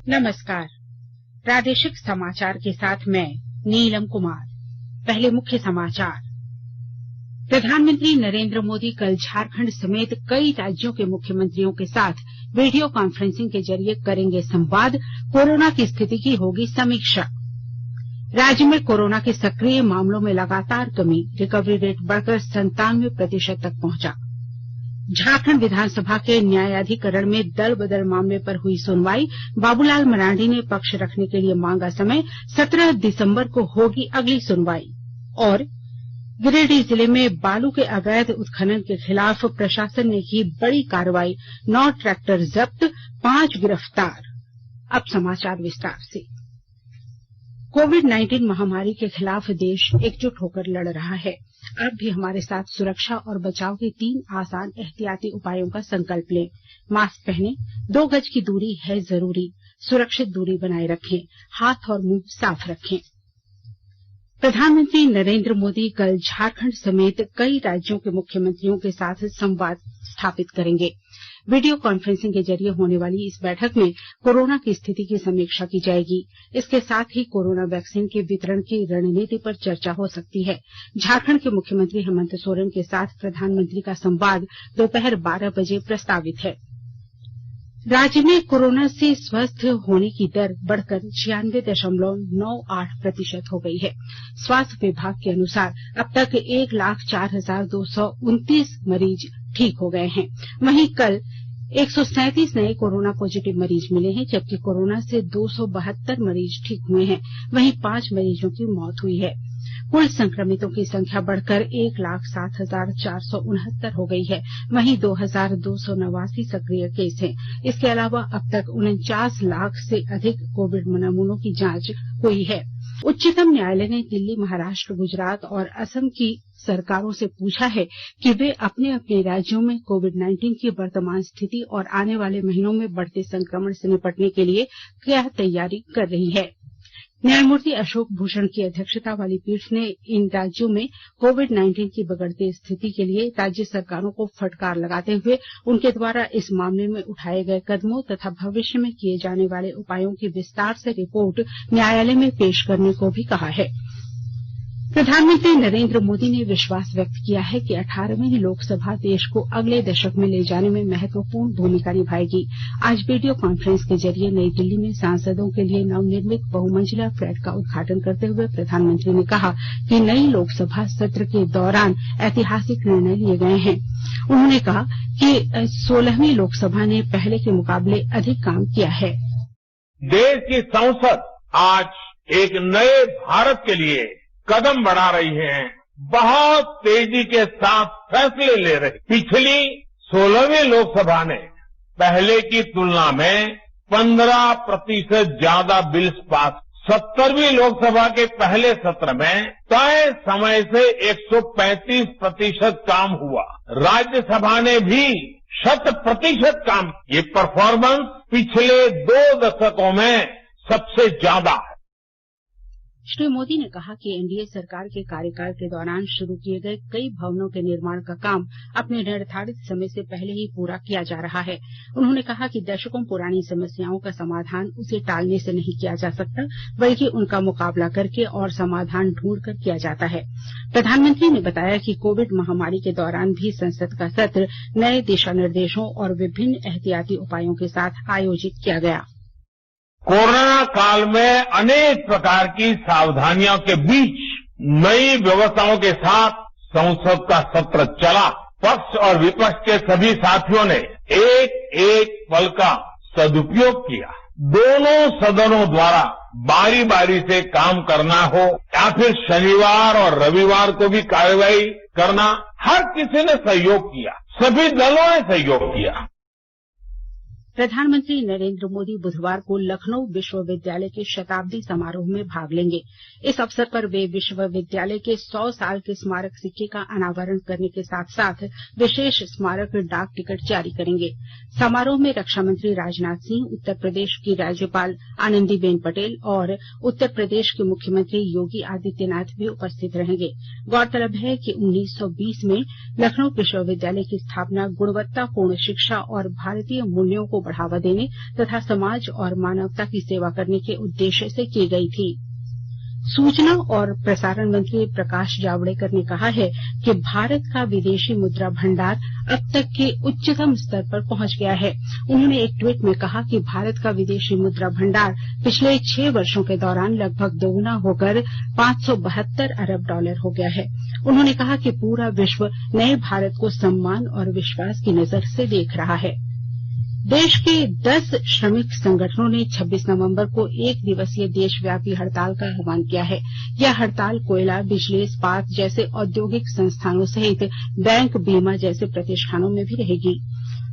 नमस्कार। प्रादेशिक समाचार के साथ मैं नीलम कुमार। पहले मुख्य समाचार। प्रधानमंत्री नरेंद्र मोदी कल झारखंड समेत कई राज्यों के मुख्यमंत्रियों के साथ वीडियो कॉन्फ्रेंसिंग के जरिए करेंगे संवाद। कोरोना की स्थिति की होगी समीक्षा। राज्य में कोरोना के सक्रिय मामलों में लगातार कमी, रिकवरी रेट बढ़कर 97% तक पहुंचा। झारखंड विधानसभा के न्यायाधिकरण में दल बदल मामले पर हुई सुनवाई। बाबूलाल मरांडी ने पक्ष रखने के लिए मांगा समय। 17 दिसंबर को होगी अगली सुनवाई। और गिरिडीह जिले में बालू के अवैध उत्खनन के खिलाफ प्रशासन ने की बड़ी कार्रवाई। 9 ट्रैक्टर जब्त, 5 गिरफ्तार। अब समाचार विस्तार से। कोविड-19 महामारी के खिलाफ देश एकजुट होकर लड़ रहा है। आप भी हमारे साथ सुरक्षा और बचाव के 3 आसान एहतियाती उपायों का संकल्प लें। मास्क पहनें, 2 गज की दूरी है जरूरी, सुरक्षित दूरी बनाए रखें, हाथ और मुंह साफ रखें। प्रधानमंत्री नरेंद्र मोदी कल झारखंड समेत कई राज्यों के मुख्यमंत्रियों के साथ संवाद स्थापित करेंगे। वीडियो कॉन्फ्रेंसिंग के जरिए होने वाली इस बैठक में कोरोना की स्थिति की समीक्षा की जाएगी। इसके साथ ही कोरोना वैक्सीन के वितरण की रणनीति पर चर्चा हो सकती है। झारखंड के मुख्यमंत्री हेमंत सोरेन के साथ प्रधानमंत्री का संवाद दोपहर 12 बजे प्रस्तावित है। राज्य में कोरोना से स्वस्थ होने की दर बढ़कर 96.98% हो गई है। स्वास्थ्य विभाग के अनुसार अब तक 1,04,229 मरीज ठीक हो गए हैं। वहीं कल 137 नए कोरोना पॉजिटिव मरीज मिले हैं, जबकि कोरोना से 272 मरीज ठीक हुए हैं। वहीं 5 मरीजों की मौत हुई है। कुल संक्रमितों की संख्या बढ़कर 1,07,469 हो गई है। वहीं 2,289 सक्रिय केस हैं। इसके अलावा अब तक 49 लाख से अधिक कोविड नमूनों की जांच हुई है। उच्चतम न्यायालय ने दिल्ली, महाराष्ट्र, गुजरात और असम की सरकारों से पूछा है कि वे अपने अपने राज्यों में कोविड-19 की वर्तमान स्थिति और आने वाले महीनों में बढ़ते संक्रमण से निपटने के लिए क्या तैयारी कर रही है। न्यायमूर्ति अशोक भूषण की अध्यक्षता वाली पीठ ने इन राज्यों में कोविड-19 की बिगड़ती स्थिति के लिए राज्य सरकारों को फटकार लगाते हुए उनके द्वारा इस मामले में उठाए गए कदमों तथा भविष्य में किए जाने वाले उपायों की विस्तार से रिपोर्ट न्यायालय में पेश करने को भी कहा है। प्रधानमंत्री नरेंद्र मोदी ने विश्वास व्यक्त किया है कि 18वीं लोकसभा देश को अगले दशक में ले जाने में महत्वपूर्ण भूमिका निभाएगी। आज वीडियो कॉन्फ्रेंस के जरिए नई दिल्ली में सांसदों के लिए नवनिर्मित बहुमंजिला फ्लैट का उद्घाटन करते हुए प्रधानमंत्री ने कहा कि नई लोकसभा सत्र के दौरान ऐतिहासिक निर्णय लिए गए हैं। उन्होंने कहा कि 16वीं लोकसभा ने पहले के मुकाबले अधिक काम किया है। देश की संसद आज एक नए भारत के लिए कदम बढ़ा रही है। बहुत तेजी के साथ फैसले ले रही। पिछली 16वीं लोकसभा ने पहले की तुलना में 15% ज्यादा बिल्स पास। 70वीं लोकसभा के पहले सत्र में तय समय से 135% काम हुआ। राज्यसभा ने भी 100% काम। ये परफॉर्मेंस पिछले 2 दशकों में सबसे ज्यादा है। श्री मोदी ने कहा कि एनडीए सरकार के कार्यकाल के दौरान शुरू किए गए कई भवनों के निर्माण का काम अपने निर्धारित समय से पहले ही पूरा किया जा रहा है। उन्होंने कहा कि दशकों पुरानी समस्याओं का समाधान उसे टालने से नहीं किया जा सकता, बल्कि उनका मुकाबला करके और समाधान ढूंढकर किया जाता है। प्रधानमंत्री ने बताया कि कोविड महामारी के दौरान भी संसद का सत्र नए दिशा निर्देशों और विभिन्न एहतियाती उपायों के साथ आयोजित किया गया। कोरोना काल में अनेक प्रकार की सावधानियों के बीच नई व्यवस्थाओं के साथ संसद का सत्र चला। पक्ष और विपक्ष के सभी साथियों ने एक एक पल का सदुपयोग किया। दोनों सदनों द्वारा बारी बारी से काम करना हो या फिर शनिवार और रविवार को भी कार्यवाही करना, हर किसी ने सहयोग किया। सभी दलों ने सहयोग किया। प्रधानमंत्री नरेंद्र मोदी बुधवार को लखनऊ विश्वविद्यालय के शताब्दी समारोह में भाग लेंगे। इस अवसर पर वे विश्वविद्यालय के 100 साल के स्मारक सिक्के का अनावरण करने के साथ साथ विशेष स्मारक डाक टिकट जारी करेंगे। समारोह में रक्षा मंत्री राजनाथ सिंह, उत्तर प्रदेश की राज्यपाल आनंदीबेन पटेल और उत्तर प्रदेश के मुख्यमंत्री योगी आदित्यनाथ भी उपस्थित रहेंगे। गौरतलब है कि 1920 में लखनऊ विश्वविद्यालय की स्थापना गुणवत्तापूर्ण शिक्षा और भारतीय मूल्यों को को बढ़ावा देने तथा समाज और मानवता की सेवा करने के उद्देश्य से की गई थी। सूचना और प्रसारण मंत्री प्रकाश जावड़ेकर ने कहा है कि भारत का विदेशी मुद्रा भंडार अब तक के उच्चतम स्तर पर पहुंच गया है। उन्होंने एक ट्वीट में कहा कि भारत का विदेशी मुद्रा भंडार पिछले 6 वर्षों के दौरान लगभग दोगुना होकर $572 अरब हो गया है। उन्होंने कहा कि पूरा विश्व नए भारत को सम्मान और विश्वास की नजर से देख रहा है। देश के 10 श्रमिक संगठनों ने 26 नवंबर को 1 दिवसीय देशव्यापी हड़ताल का आह्वान किया है। यह हड़ताल कोयला, बिजली, इस्पात जैसे औद्योगिक संस्थानों सहित बैंक, बीमा जैसे प्रतिष्ठानों में भी रहेगी।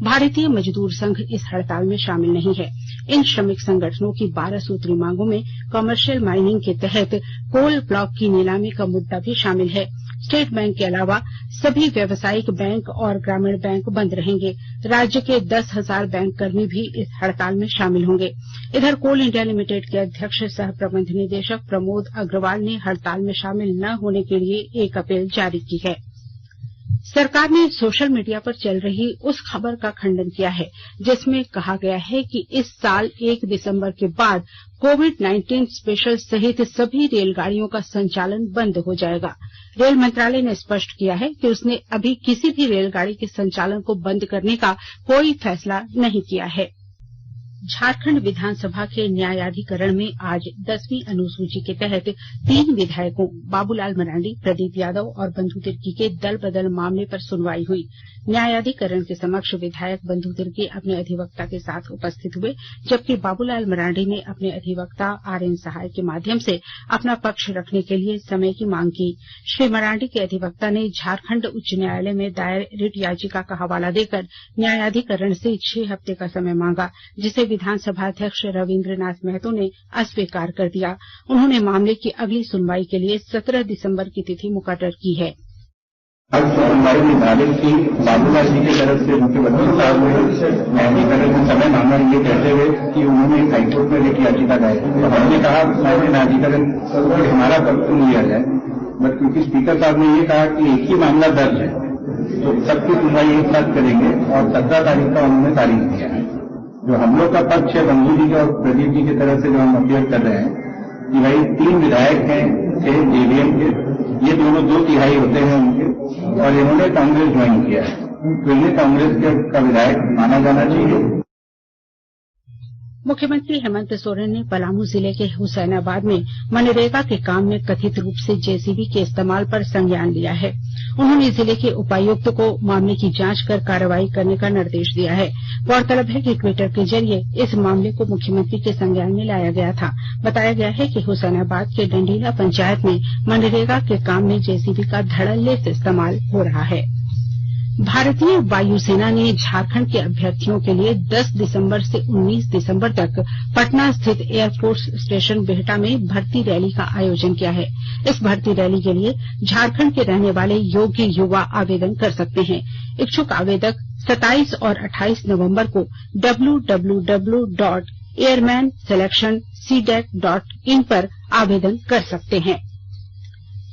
भारतीय मजदूर संघ इस हड़ताल में शामिल नहीं है। इन श्रमिक संगठनों की 12 सूत्री मांगों में कमर्शियल माइनिंग के तहत कोल ब्लॉक की नीलामी का मुद्दा भी शामिल है। स्टेट बैंक के अलावा सभी व्यावसायिक बैंक और ग्रामीण बैंक बंद रहेंगे। राज्य के 10,000 बैंक कर्मी भी इस हड़ताल में शामिल होंगे। इधर कोल इंडिया लिमिटेड के अध्यक्ष सह प्रबंध निदेशक प्रमोद अग्रवाल ने हड़ताल में शामिल न होने के लिए एक अपील जारी की है। सरकार ने सोशल मीडिया पर चल रही उस खबर का खंडन किया है जिसमें कहा गया है कि इस साल 1 दिसंबर के बाद कोविड-19 स्पेशल सहित सभी रेलगाड़ियों का संचालन बंद हो जाएगा। रेल मंत्रालय ने स्पष्ट किया है कि उसने अभी किसी भी रेलगाड़ी के संचालन को बंद करने का कोई फैसला नहीं किया है। झारखंड विधानसभा के न्यायाधिकरण में आज 10वीं अनुसूची के तहत 3 विधायकों बाबूलाल मरांडी, प्रदीप यादव और बंधु तिर्की के दल बदल मामले पर सुनवाई हुई। न्यायाधिकरण के समक्ष विधायक बंधु तिर्की अपने अधिवक्ता के साथ उपस्थित हुए, जबकि बाबूलाल मरांडी ने अपने अधिवक्ता आरएन सहाय के माध्यम से अपना पक्ष रखने के लिए समय की मांग की। श्री मरांडी के अधिवक्ता ने झारखंड उच्च न्यायालय में दायर रिट याचिका का हवाला देकर न्यायाधिकरण से 6 हफ्ते का समय मांगा, जिसे विधानसभा अध्यक्ष रविन्द्रनाथ महतो ने अस्वीकार कर दिया। उन्होंने मामले की अगली सुनवाई के लिए 17 दिसंबर की तिथि मुकर्रर की है। आज सुनवाई निर्धारित की बाबूलाल जी की तरफ से मुख्य वकील साहब ने न्यायाधिकरण में समय मांगा, ये कहते हुए कि उन्होंने हाईकोर्ट में रिट याचिका दायर की। तो हमने कहा न्यायाधिकरण हमारा पक्ष लिया जाए, बट क्योंकि स्पीकर साहब ने ये कहा कि एक ही मामला दर्ज है तो सबकी सुनवाई एक साथ करेंगे और 17 तारीख का उन्होंने तारीख दिया है। जो हम लोग का पक्ष है बंधु जी के और प्रदीप जी की तरफ से जो हम अपील कर रहे हैं कि भाई 3 विधायक हैं जेडीएम के, ये दोनों 2 तिहाई होते हैं उनके, और इन्होंने कांग्रेस ज्वाइन किया है, तो इन्हें कांग्रेस का विधायक माना जाना चाहिए। मुख्यमंत्री हेमंत सोरेन ने पलामू जिले के हुसैनाबाद में मनरेगा के काम में कथित रूप से जेसीबी के इस्तेमाल पर संज्ञान लिया है। उन्होंने जिले के उपायुक्त को मामले की जांच कर कार्रवाई करने का निर्देश दिया है। गौरतलब है कि ट्विटर के जरिए इस मामले को मुख्यमंत्री के संज्ञान में लाया गया था। बताया गया है कि हुसैनाबाद के डंडीला पंचायत में मनरेगा के काम में जेसीबी का धड़ल्ले से इस्तेमाल हो रहा है। भारतीय वायुसेना ने झारखंड के अभ्यर्थियों के लिए 10 दिसंबर से 19 दिसंबर तक पटना स्थित एयरफोर्स स्टेशन बिहटा में भर्ती रैली का आयोजन किया है। इस भर्ती रैली के लिए झारखंड के रहने वाले योग्य युवा आवेदन कर सकते हैं। इच्छुक आवेदक 27 और 28 नवंबर को www.airmanselectioncdet.in पर आवेदन कर सकते हैं।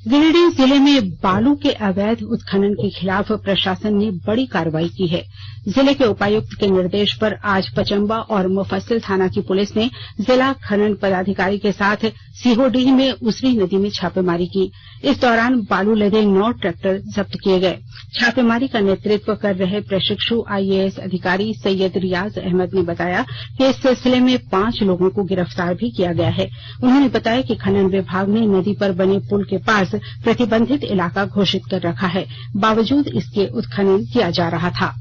गिरिडीह जिले में बालू के अवैध उत्खनन के खिलाफ प्रशासन ने बड़ी कार्रवाई की है। जिले के उपायुक्त के निर्देश पर आज पचम्बा और मुफस्सिल थाना की पुलिस ने जिला खनन पदाधिकारी के साथ सिहोडीह में उसरी नदी में छापेमारी की। इस दौरान बालू लदे 9 ट्रैक्टर जब्त किए गए। छापेमारी का नेतृत्व कर रहे प्रशिक्षु आईएएस अधिकारी सैयद रियाज अहमद ने बताया कि इस सिलसिले में 5 लोगों को गिरफ्तार भी किया गया है। उन्होंने बताया कि खनन विभाग ने नदी पर बने पुल के पास प्रतिबंधित इलाका घोषित कर रखा है, बावजूद इसके उत्खनन किया जा रहा था।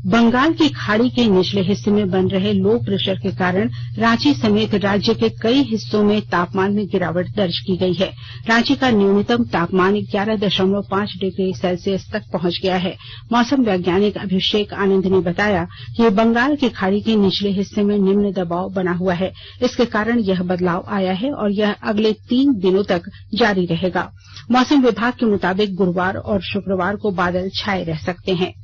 बंगाल की खाड़ी के निचले हिस्से में बन रहे लो प्रेशर के कारण रांची समेत राज्य के कई हिस्सों में तापमान में गिरावट दर्ज की गई है। रांची का न्यूनतम तापमान 11.5 डिग्री सेल्सियस तक पहुंच गया है। मौसम वैज्ञानिक अभिषेक आनंद ने बताया कि बंगाल की खाड़ी के निचले हिस्से में निम्न दबाव बना हुआ है। इसके कारण यह बदलाव आया है और यह अगले 3 दिनों तक जारी रहेगा। मौसम विभाग के मुताबिक गुरुवार और शुक्रवार को बादल छाए रह सकते हैं।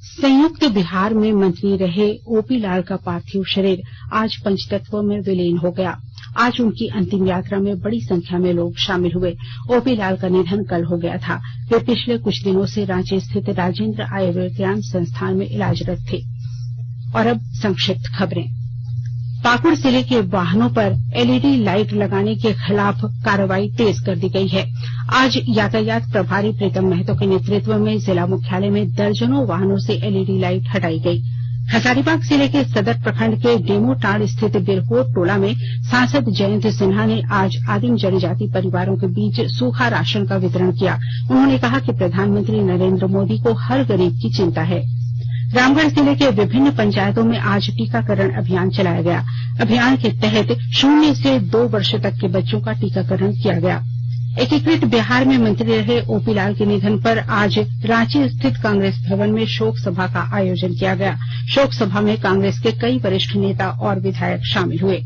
संयुक्त बिहार में मंत्री रहे ओपी लाल का पार्थिव शरीर आज पंचतत्व में विलीन हो गया। आज उनकी अंतिम यात्रा में बड़ी संख्या में लोग शामिल हुए। ओपी लाल का निधन कल हो गया था। वे पिछले कुछ दिनों से रांची स्थित राजेंद्र आयुर्विज्ञान संस्थान में इलाजरत थे। और अब संक्षिप्त खबरें। पाकुड़ जिले के वाहनों पर एलईडी लाइट लगाने के खिलाफ कार्रवाई तेज कर दी गई है। आज यातायात प्रभारी प्रीतम महतो के नेतृत्व में जिला मुख्यालय में दर्जनों वाहनों से एलईडी लाइट हटाई गई। हजारीबाग जिले के सदर प्रखंड के डेमोटांड़ स्थित बिरहोर टोला में सांसद जयंत सिन्हा ने आज आदिम जनजाति परिवारों के बीच सूखा राशन का वितरण किया। उन्होंने कहा कि प्रधानमंत्री नरेंद्र मोदी को हर गरीब की चिंता है। रामगढ़ जिले के विभिन्न पंचायतों में आज टीकाकरण अभियान चलाया गया। अभियान के तहत 0 से 2 वर्ष तक के बच्चों का टीकाकरण किया गया। एकीकृत बिहार में मंत्री रहे ओपी लाल के निधन पर आज रांची स्थित कांग्रेस भवन में शोक सभा का आयोजन किया गया। शोक सभा में कांग्रेस के कई वरिष्ठ नेता और विधायक शामिल हुए।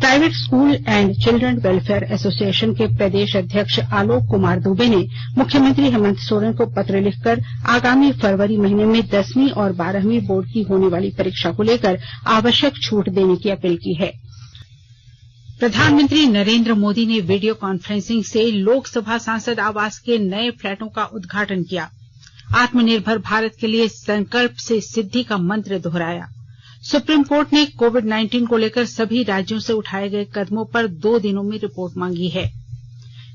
Private school and children welfare association के प्रदेश अध्यक्ष आलोक कुमार दुबे ने मुख्यमंत्री हेमंत सोरेन को पत्र लिखकर आगामी फरवरी महीने में 10वीं और 12वीं बोर्ड की होने वाली परीक्षा को लेकर आवश्यक छूट देने की अपील की है। प्रधानमंत्री नरेंद्र मोदी ने वीडियो कॉन्फ्रेंसिंग से लोकसभा सांसद आवास के नए फ्लैटों का उद्घाटन किया। आत्मनिर्भर भारत के लिए संकल्प से सिद्धि का मंत्र दोहराया। सुप्रीम कोर्ट ने कोविड-19 को लेकर सभी राज्यों से उठाए गए कदमों पर 2 दिनों में रिपोर्ट मांगी है।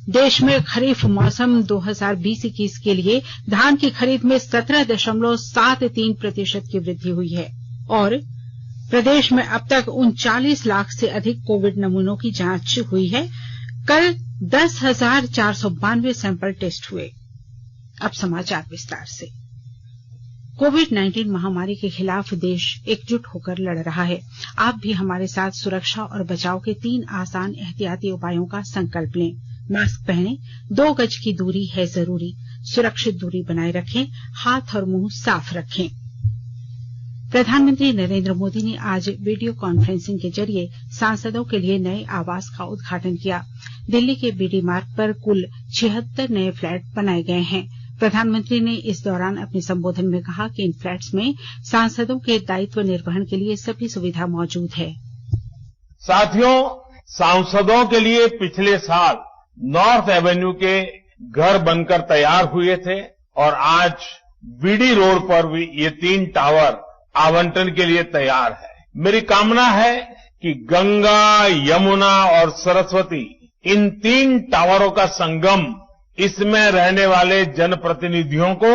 देश में खरीफ मौसम 2020-21 के लिए धान की खरीद में 17.73% की वृद्धि हुई है और प्रदेश में अब तक 39 लाख से अधिक कोविड नमूनों की जांच हुई है। कल 10,492 सैंपल टेस्ट हुए। अब समाचार विस्तार से। कोविड-19 महामारी के खिलाफ देश एकजुट होकर लड़ रहा है। आप भी हमारे साथ सुरक्षा और बचाव के 3 आसान एहतियाती उपायों का संकल्प लें। मास्क पहनें, 2 गज की दूरी है जरूरी, सुरक्षित दूरी बनाए रखें, हाथ और मुंह साफ रखें। प्रधानमंत्री नरेंद्र मोदी ने आज वीडियो कॉन्फ्रेंसिंग के जरिए सांसदों के लिए नए आवास का उद्घाटन किया। दिल्ली के बीडी मार्ग पर कुल 76 नए फ्लैट बनाए गए हैं। प्रधानमंत्री ने इस दौरान अपने संबोधन में कहा कि इन फ्लैट्स में सांसदों के दायित्व निर्वहन के लिए सभी सुविधा मौजूद है। साथियों, सांसदों के लिए पिछले साल नॉर्थ एवेन्यू के घर बनकर तैयार हुए थे और आज बीडी रोड पर भी ये 3 टावर आवंटन के लिए तैयार है। मेरी कामना है कि गंगा, यमुना और सरस्वती, इन 3 टावरों का संगम इसमें रहने वाले जनप्रतिनिधियों को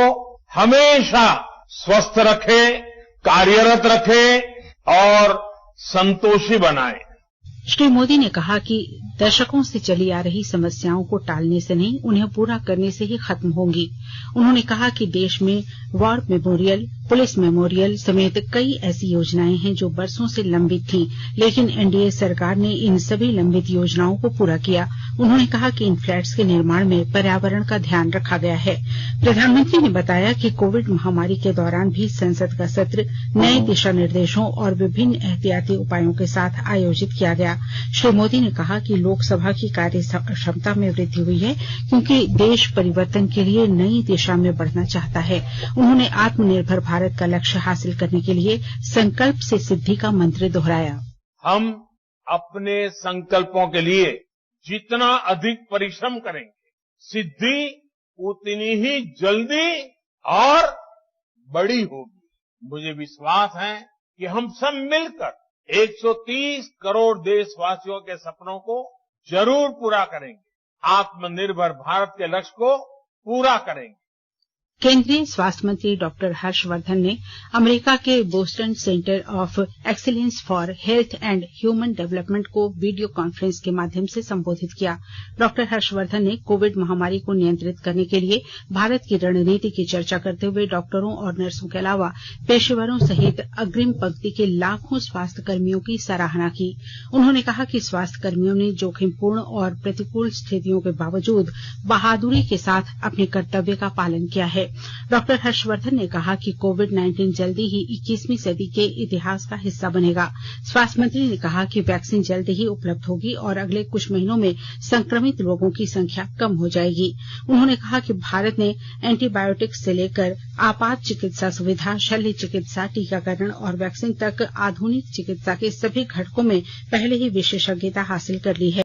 हमेशा स्वस्थ रखे, कार्यरत रखे और संतोषी बनाए। श्री मोदी ने कहा कि दशकों से चली आ रही समस्याओं को टालने से नहीं, उन्हें पूरा करने से ही खत्म होंगी। उन्होंने कहा कि देश में वॉर मेमोरियल, पुलिस मेमोरियल समेत कई ऐसी योजनाएं हैं जो बरसों से लंबित थीं, लेकिन एनडीए सरकार ने इन सभी लंबित योजनाओं को पूरा किया। उन्होंने कहा कि इन फ्लैट्स के निर्माण में पर्यावरण का ध्यान रखा गया है। प्रधानमंत्री ने बताया कि कोविड महामारी के दौरान भी संसद का सत्र नए दिशा निर्देशों और विभिन्न एहतियाती उपायों के साथ आयोजित किया गया। श्री मोदी ने कहा कि लोकसभा की कार्य क्षमता में वृद्धि हुई है क्योंकि देश परिवर्तन के लिए नई दिशा में बढ़ना चाहता है। उन्होंने आत्मनिर्भर भारत का लक्ष्य हासिल करने के लिए संकल्प से सिद्धि का मंत्र दोहराया। हम अपने संकल्पों के लिए जितना अधिक परिश्रम करेंगे, सिद्धि उतनी ही जल्दी और बड़ी होगी। मुझे विश्वास है कि हम सब मिलकर 130 करोड़ देशवासियों के सपनों को जरूर पूरा करेंगे, आत्मनिर्भर भारत के लक्ष्य को पूरा करेंगे। केंद्रीय स्वास्थ्य मंत्री डॉक्टर हर्षवर्धन ने अमेरिका के Boston centre of excellence for health and human development को वीडियो कॉन्फ्रेंस के माध्यम से संबोधित किया। डॉक्टर हर्षवर्धन ने कोविड महामारी को नियंत्रित करने के लिए भारत की रणनीति की चर्चा करते हुए डॉक्टरों और नर्सों के अलावा पेशेवरों सहित अग्रिम पंक्ति के लाखों स्वास्थ्य कर्मियों की सराहना की। उन्होंने कहा कि स्वास्थ्य कर्मियों ने जोखिमपूर्ण और प्रतिकूल स्थितियों के बावजूद बहादुरी के साथ अपने कर्तव्य का पालन किया है। डॉक्टर हर्षवर्धन ने कहा कि कोविड-19 जल्दी ही 21वीं सदी के इतिहास का हिस्सा बनेगा। स्वास्थ्य मंत्री ने कहा कि वैक्सीन जल्दी ही उपलब्ध होगी और अगले कुछ महीनों में संक्रमित लोगों की संख्या कम हो जाएगी। उन्होंने कहा कि भारत ने एंटीबायोटिक्स से लेकर आपात चिकित्सा सुविधा, शल्य चिकित्सा, टीकाकरण और वैक्सीन तक आधुनिक चिकित्सा के सभी घटकों में पहले ही विशेषज्ञता हासिल कर ली है।